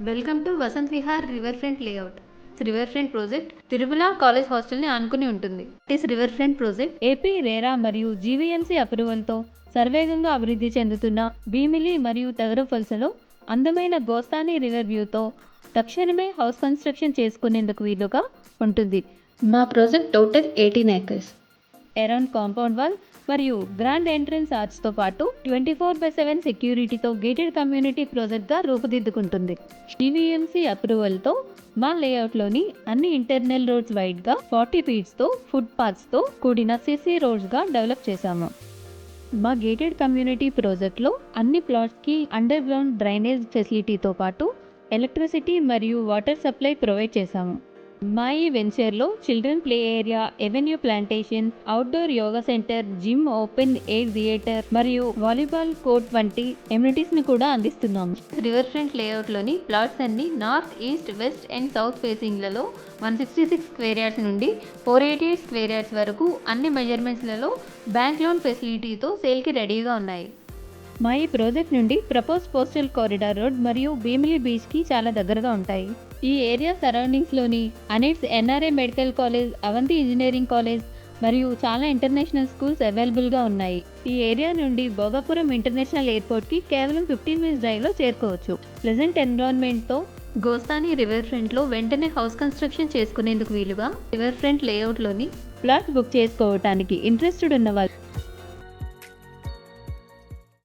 Welcome to Vasant Vihar river front layout. River front project Tirumala college హాస్టల్ని ఆనుకుని ఉంటుంది. Is river front project AP RERA మరియు GVMC అప్రూవల్తో సర్వేగంగా అభివృద్ధి చెందుతున్న భీమిలి మరియు తగరపల్సలో అందమైన గోస్తాని రివర్ వ్యూతో తక్షణమే హౌస్ కన్స్ట్రక్షన్ చేసుకునేందుకు వీలుగా ఉంటుంది. మా project total 18 acres. Around compound wall మరియు గ్రాండ్ ఎంట్రన్స్ ఆర్చ్తో పాటు 24/7 సెక్యూరిటీతో గేటెడ్ కమ్యూనిటీ ప్రాజెక్ట్గా రూపుదిద్దుకుంటుంది. జీవీఎంసీ అప్రూవల్తో మా లేఅవుట్లోని అన్ని ఇంటర్నల్ రోడ్స్ వైడ్గా 40 ఫీట్స్తో ఫుట్ పాత్స్తో కూడిన సిసి రోడ్స్గా డెవలప్ చేశాము. మా గేటెడ్ కమ్యూనిటీ ప్రాజెక్ట్లో అన్ని ప్లాట్స్కి అండర్ గ్రౌండ్ డ్రైనేజ్ ఫెసిలిటీతో పాటు ఎలక్ట్రిసిటీ మరియు వాటర్ సప్లై ప్రొవైడ్ చేశాము. మా ఈ వెంచర్లో children play area, avenue plantation, outdoor yoga centre, gym, open air theatre మరియు వాలీబాల్ కోర్ట్ వంటి ఎమ్యూనిటీస్ని కూడా అందిస్తున్నాము. రివర్ ఫ్రంట్ లేఅవుట్లోని ప్లాట్స్ అన్ని north, east, west and south ఫేసింగ్లలో 166 స్క్వేర్ యార్డ్స్ నుండి 488 స్క్వేర్ యార్డ్స్ వరకు అన్ని మెజర్మెంట్స్లలో బ్యాంక్ లోన్ ఫెసిలిటీతో సేల్కి రెడీగా ఉన్నాయి. మా ఈ ప్రాజెక్ట్ నుండి ప్రపోజ్ కోస్టల్ కారిడార్ రోడ్ మరియు భీమిలి బీచ్కి చాలా దగ్గరగా ఉంటాయి. ఈ ఏరియా సరౌండింగ్స్లోని ANITS NRA medical college, Avanti engineering college మరియు చాలా ఇంటర్నేషనల్ స్కూల్స్ అవైలబుల్గా ఉన్నాయి. ఈ ఏరియా నుండి భోగాపురం ఇంటర్నేషనల్ ఎయిర్పోర్ట్కి కేవలం 15 minutes డ్రైవ్లో చేరుకోవచ్చు. ప్లెజెంట్ ఎన్విరాన్మెంట్తో గోస్తాని రివర్ ఫ్రంట్లో వెంటనే హౌస్ కన్స్ట్రక్షన్ చేసుకునేందుకు వీలుగా రివర్ ఫ్రంట్ లేఅవుట్లోని ప్లాట్ బుక్ చేసుకోవడానికి ఇంట్రెస్టెడ్ ఉన్న వాళ్ళు